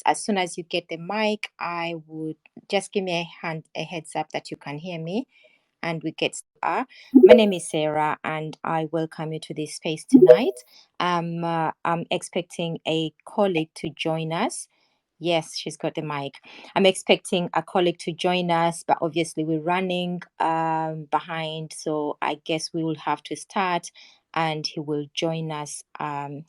as soon as you get the mic, I would just give me a heads up that you can hear me, and we get started. My name is Sarah, and I welcome you to this space tonight. I'm expecting a colleague to join us. Yes, she's got the mic. I'm expecting a colleague to join us, but obviously we're running behind, so I guess we will have to start, and he will join us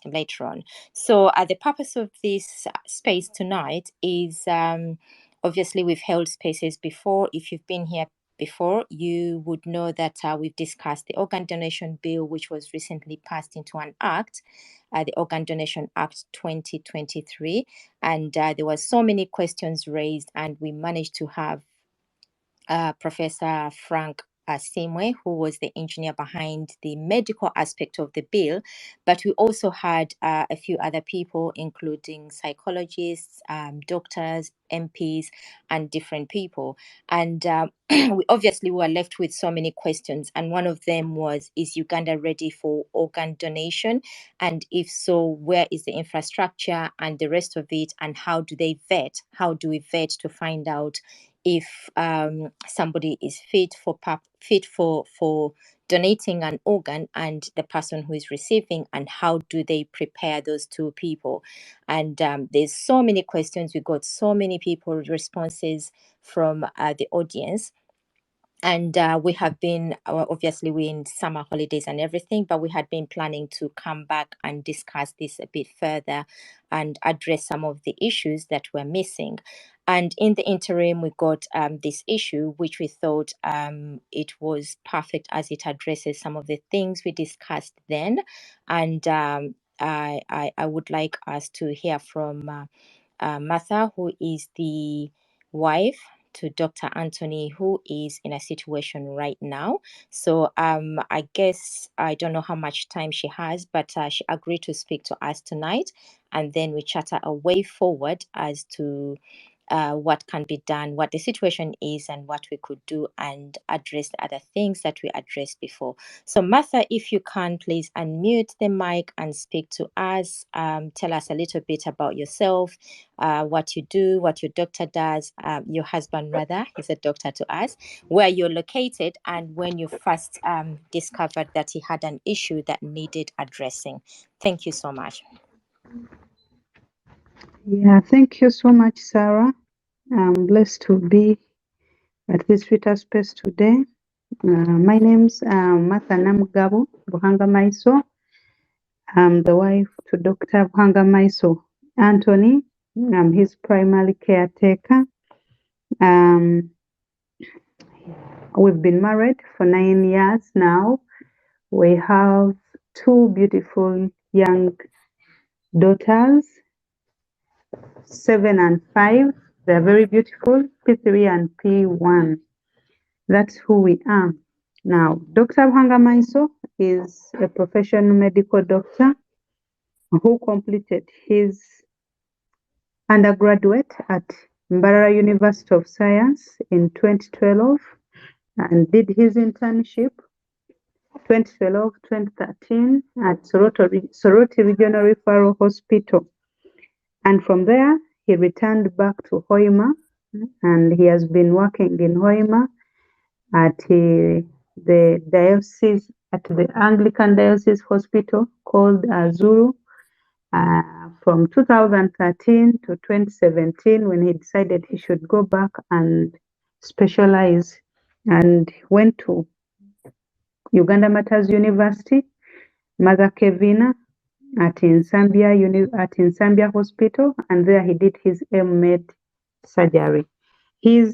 later on. So the purpose of this space tonight is obviously we've held spaces before. If you've been here before, you would know that we've discussed the organ donation bill, which was recently passed into an act, the Organ Donation Act 2023. And there were so many questions raised, and we managed to have Professor Frank Simwe, who was the engineer behind the medical aspect of the bill. But we also had a few other people, including psychologists, doctors, MPs, and different people. And we obviously were left with so many questions. And one of them was, is Uganda ready for organ donation? And if so, where is the infrastructure and the rest of it? And how do they vet? How do we vet to find out if somebody is fit for donating an organ, and the person who is receiving, and how do they prepare those two people? And there's so many questions. We got so many people responses from the audience. And we have been, obviously we're in summer holidays and everything, but we had been planning to come back and discuss this a bit further and address some of the issues that we're missing. And in the interim, we got this issue, which we thought it was perfect as it addresses some of the things we discussed then. And I would like us to hear from Martha, who is the wife to Dr. Anthony, who is in a situation right now. So I guess I don't know how much time she has, but she agreed to speak to us tonight, and then we chatter a way forward as to what can be done, what the situation is, and what we could do, and address the other things that we addressed before. So Martha, if you can please unmute the mic and speak to us. Tell us a little bit about yourself, what you do, what your doctor does, your husband rather is a doctor to us, where you're located, and when you first discovered that he had an issue that needed addressing. Thank you so much. Yeah, thank you so much, Sarah. I'm blessed to be at this Twitter space today. My name's Martha Namugabo, Buhangamaiso. I'm the wife to Dr. Buhangamaiso Anthony. I'm his primary caretaker. We've been married for 9 years now. We have 2 beautiful young daughters, 7 and 5. They're very beautiful, P3 and P1. That's who we are. Now, Dr. Buhangamaiso is a professional medical doctor who completed his undergraduate at Mbarara University of Science in 2012 and did his internship 2012-2013 at Soroti Regional Referral Hospital. And from there, he returned back to Hoima, and he has been working in Hoima at the diocese, at the Anglican Diocese Hospital called Zulu, from 2013 to 2017, when he decided he should go back and specialize, and went to Uganda Matters University, Mother Kevina, at Insambia Hospital, and there he did his M.Med surgery. He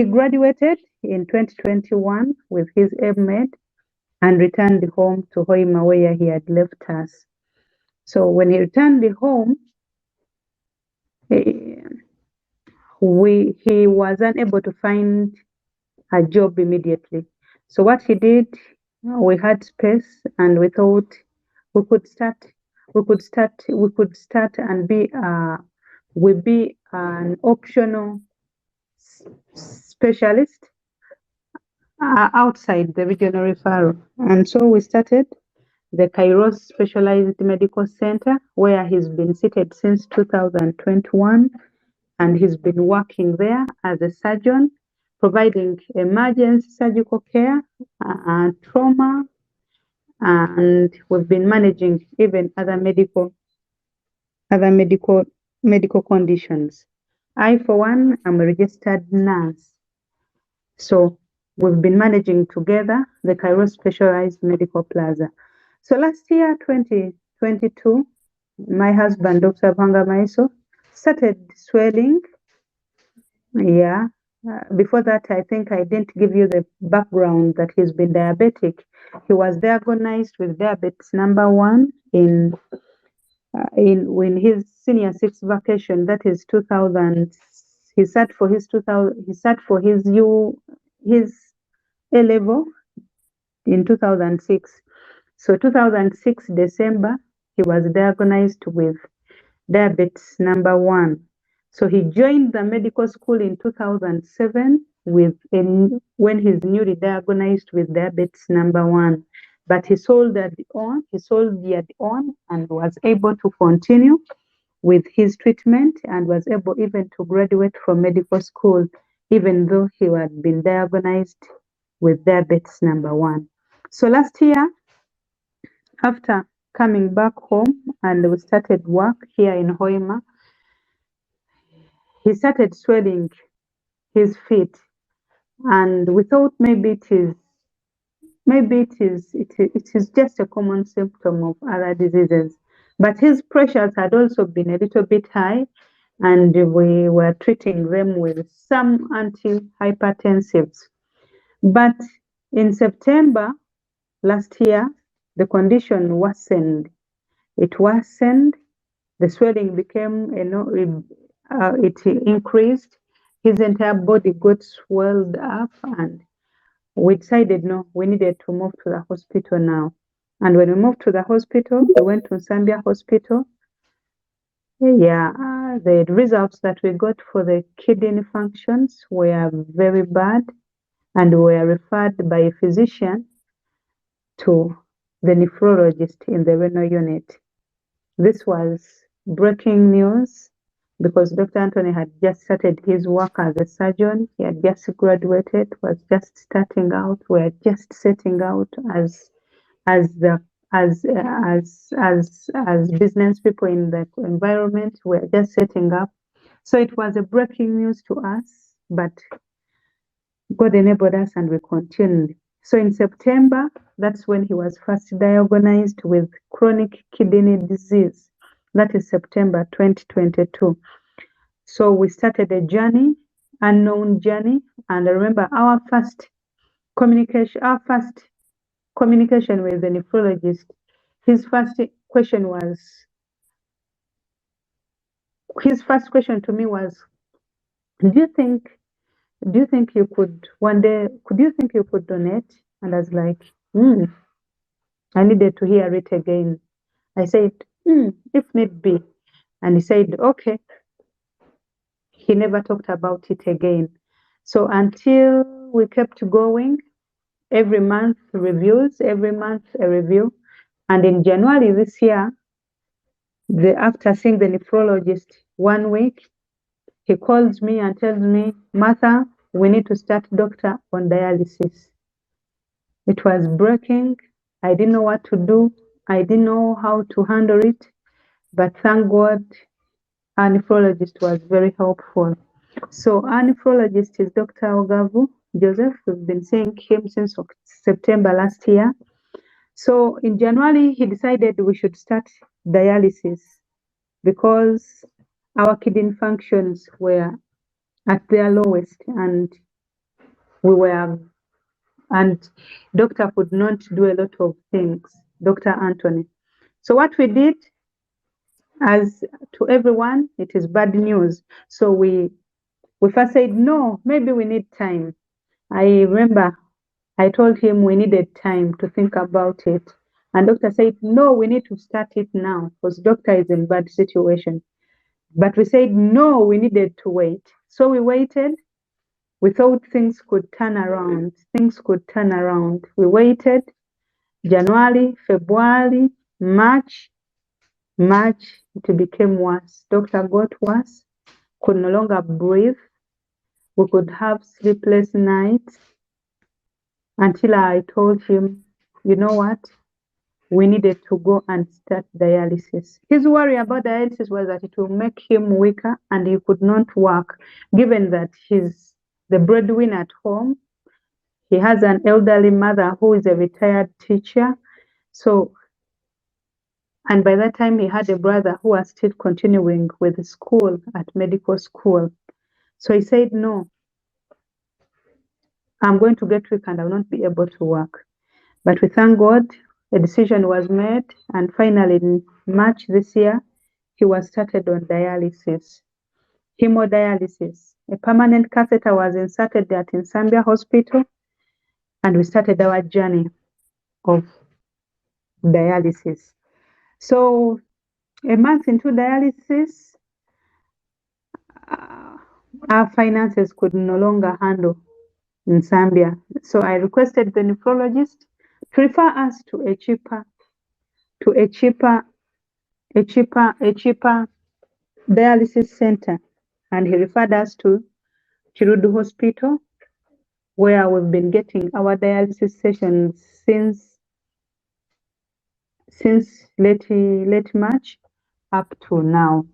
graduated in 2021 with his M.Med and returned home to Hoima, where he had left us. So when he returned home, he was unable to find a job immediately. So what he did, we had space, and we thought we could start and be an optional specialist outside the regional referral. And so we started the Kairos Specialized Medical Center, where he's been seated since 2021, and he's been working there as a surgeon, providing emergency surgical care, trauma, and we've been managing even other medical conditions. I, for one, am a registered nurse. So we've been managing together the Kairos Specialized Medical Plaza. So last year, 2022, my husband, Dr. Buhangamaiso, started swelling. Yeah. Before that, I think I didn't give you the background that he's been diabetic. He was diagnosed with diabetes number 1 in when his senior 6 vacation. That is 2000. He sat for his 2000. He sat for his A level in 2006. So 2006 December, he was diagnosed with diabetes number 1. So he joined the medical school in 2007 when he's newly diagnosed with diabetes number 1. But he soldiered on and was able to continue with his treatment and was able even to graduate from medical school, even though he had been diagnosed with diabetes number 1. So last year, after coming back home and we started work here in Hoima, he started swelling his feet, and we thought maybe it is just a common symptom of other diseases. But his pressures had also been a little bit high, and we were treating them with some antihypertensives. But in September last year, the condition worsened. It worsened. The swelling became, it increased. His entire body got swelled up, and we decided, no, we needed to move to the hospital now. And when we moved to the hospital, we went to Zambia Hospital. Yeah, the results that we got for the kidney functions were very bad, and we were referred by a physician to the nephrologist in the renal unit. This was breaking news because Dr. Anthony had just started his work as a surgeon. He had just graduated, was just starting out. We were just setting out as business people in the environment. We were just setting up. So it was a breaking news to us, but God enabled us and we continued. So in September, that's when he was first diagnosed with chronic kidney disease. That is September 2022. So we started a journey, unknown journey. And I remember our first communication with the nephrologist, his first question to me was, do you think you could one day, donate? And I was like, I needed to hear it again. I said, if need be. And he said, okay. He never talked about it again. So until we kept going, every month reviews, every month a review. And in January this year, after seeing the nephrologist 1 week, he calls me and tells me, Martha, we need to start doctor on dialysis. It was breaking. I didn't know what to do. I didn't know how to handle it. But thank God, our nephrologist was very helpful. So our nephrologist is Dr. Ogavu Joseph. We've been seeing him since September last year. So in January, he decided we should start dialysis because our kidney functions were at their lowest, and doctor could not do a lot of things, Dr. Anthony. So what we did, as to everyone, it is bad news. So we first said, no, maybe we need time. I remember I told him we needed time to think about it. And doctor said, no, we need to start it now because doctor is in bad situation. But we said, no, we needed to wait. So we waited. We thought things could turn around. We waited. January, February, March, it became worse. Doctor got worse, could no longer breathe. We could have sleepless nights until I told him, you know what? We needed to go and start dialysis. His worry about dialysis was that it will make him weaker and he could not work, given that he's the breadwinner at home. He has an elderly mother who is a retired teacher. So, and by that time he had a brother who was still continuing with school at medical school. So he said, no, I'm going to get weak and I will not be able to work. But we thank God, a decision was made, and finally in March this year, he was started on dialysis, hemodialysis. A permanent catheter was inserted at Nsambya Hospital, and we started our journey of dialysis. So a month into dialysis, our finances could no longer handle Nsambya. So I requested the nephrologist to refer us to a cheaper dialysis center, and he referred us to Chirudu Hospital, where we've been getting our dialysis sessions since late March up to now.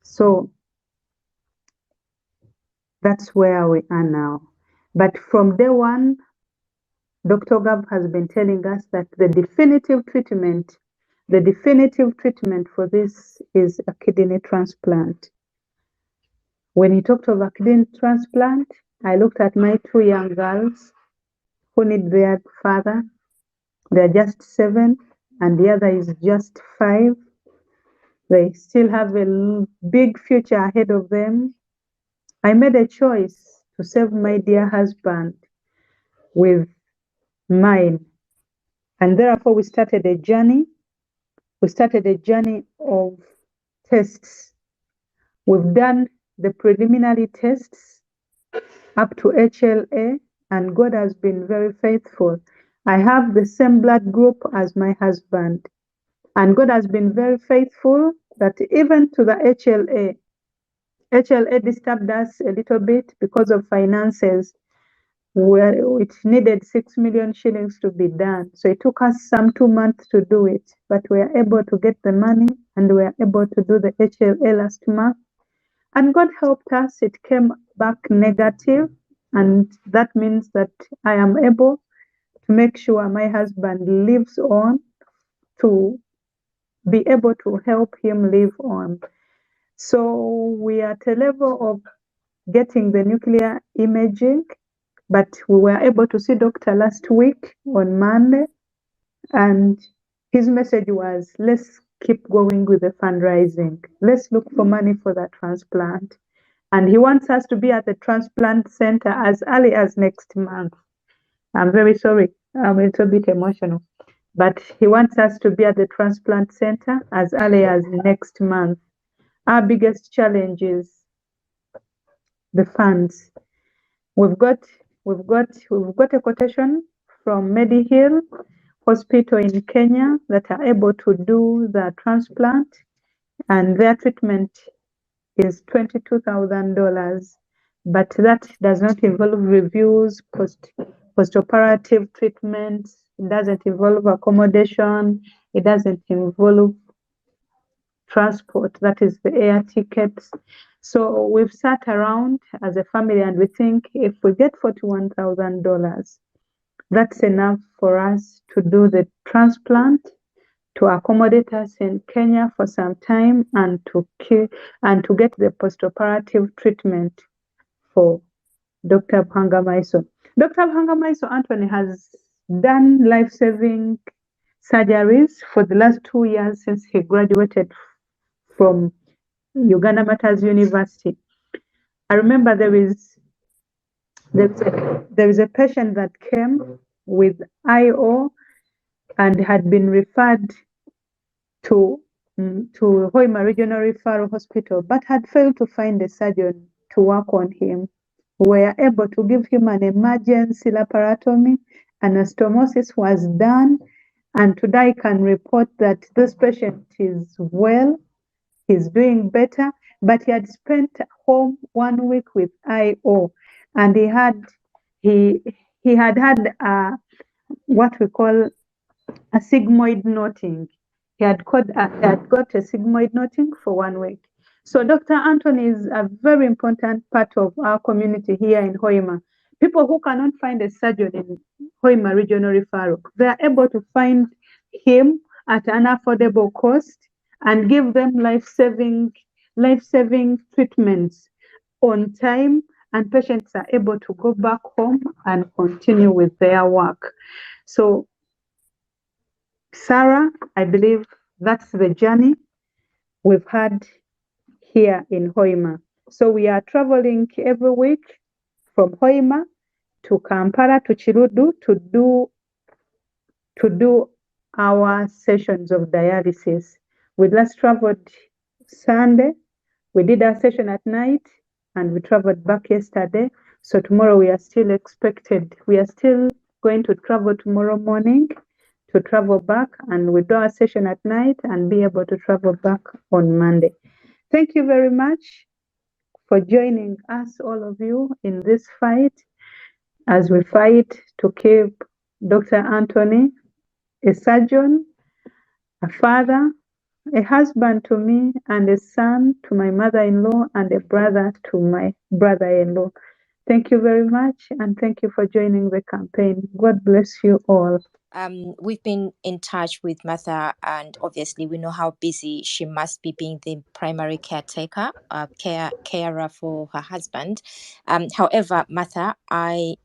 So that's where we are now. But from day one, Dr. Gav has been telling us that the definitive treatment for this is a kidney transplant. When he talked of a kidney transplant, I looked at my 2 young girls who need their father. They're just 7 and the other is just 5. They still have a big future ahead of them. I made a choice to save my dear husband with mine. And therefore we started a journey. We started a journey of tests. We've done the preliminary tests up to HLA, and God has been very faithful. I have the same blood group as my husband, and God has been very faithful that even to the HLA disturbed us a little bit because of finances, where it needed 6 million shillings to be done. So it took us some 2 months to do it, but we were able to get the money and we were able to do the HLA last month. And God helped us. It came back negative, and that means that I am able to make sure my husband lives on, to be able to help him live on. So we are at a level of getting the nuclear imaging, but we were able to see doctor last week on Monday, and his message was, let's keep going with the fundraising. Let's look for money for that transplant. And he wants us to be at the transplant center as early as next month. I'm very sorry, I'm a little bit emotional, but he wants us to be at the transplant center as early as next month. Our biggest challenge is the funds. We've got a quotation from Medihill Hospital in Kenya that are able to do the transplant, and their treatment is $22,000, but that does not involve reviews, post-operative treatments. It doesn't involve accommodation. It doesn't involve transport, that is the air tickets. So we've sat around as a family and we think if we get $41,000, that's enough for us to do the transplant, to accommodate us in Kenya for some time, and to get the post-operative treatment for Dr. Buhangamaiso. Dr. Buhangamaiso Anthony has done life-saving surgeries for the last 2 years since he graduated from Uganda Matters University. I remember there is a patient that came with IO and had been referred to Hoima Regional Referral Hospital, but had failed to find a surgeon to work on him. We were able to give him an emergency laparotomy. Anastomosis was done, And today I can report that this patient is well, he's doing better, but he had spent home 1 week with IO, and he had what we call a sigmoid noting. He had got a sigmoid noting for 1 week. So Dr. Anthony is a very important part of our community here in Hoima. People who cannot find a surgeon in Hoima Regional Referral, they are able to find him at an affordable cost and give them life-saving treatments on time, and patients are able to go back home and continue with their work. So Sarah, I believe that's the journey we've had here in Hoima. So we are traveling every week from Hoima to Kampala to Chirudu to do our sessions of dialysis. We last traveled Sunday. We did our session at night and we traveled back yesterday. So tomorrow we are still going to travel tomorrow morning to travel back, and we do our session at night and be able to travel back on Monday. Thank you very much for joining us, all of you, in this fight as we fight to keep Dr. Anthony a surgeon, a father, a husband to me, and a son to my mother-in-law, and a brother to my brother-in-law. Thank you very much, and thank you for joining the campaign. God bless you all. We've been in touch with Martha, and obviously we know how busy she must be being the primary caretaker, carer for her husband. However, Martha, I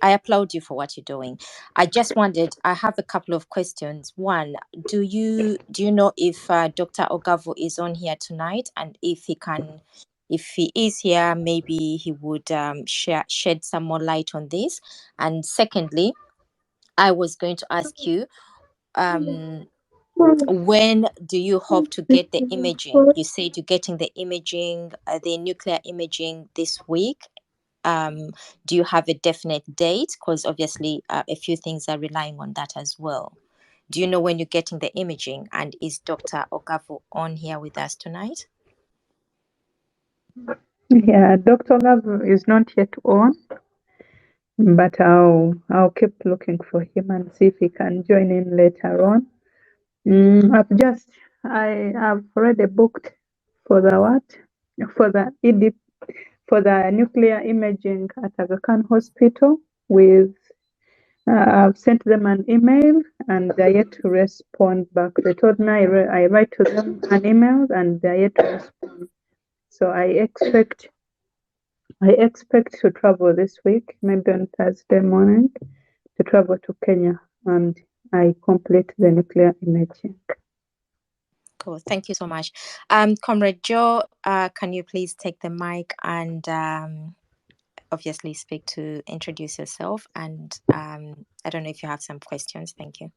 applaud you for what you're doing. I just wondered, I have a couple of questions. One, do you know if Dr. Ogavo is on here tonight, and if he is here, maybe he would shed some more light on this? And secondly, I was going to ask you, when do you hope to get the imaging? You said you're getting the imaging, the nuclear imaging this week. Do you have a definite date? Because obviously a few things are relying on that as well. Do you know when you're getting the imaging? And is Dr. Ogavo on here with us tonight? Yeah, Dr. Ogavo is not yet on, but I'll keep looking for him and see if he can join in later on. I've already booked for the nuclear imaging at Aga Khan Hospital with I've sent them an email and they're yet to respond back. They told me I write to them an email and they're yet to respond. So I expect to travel this week, maybe on Thursday morning, to travel to Kenya and I complete the nuclear imaging. Cool. Thank you so much. Comrade Joe, can you please take the mic and obviously introduce yourself? And I don't know if you have some questions. Thank you.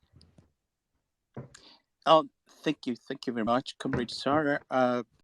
Thank you very much, Comrade Sarah.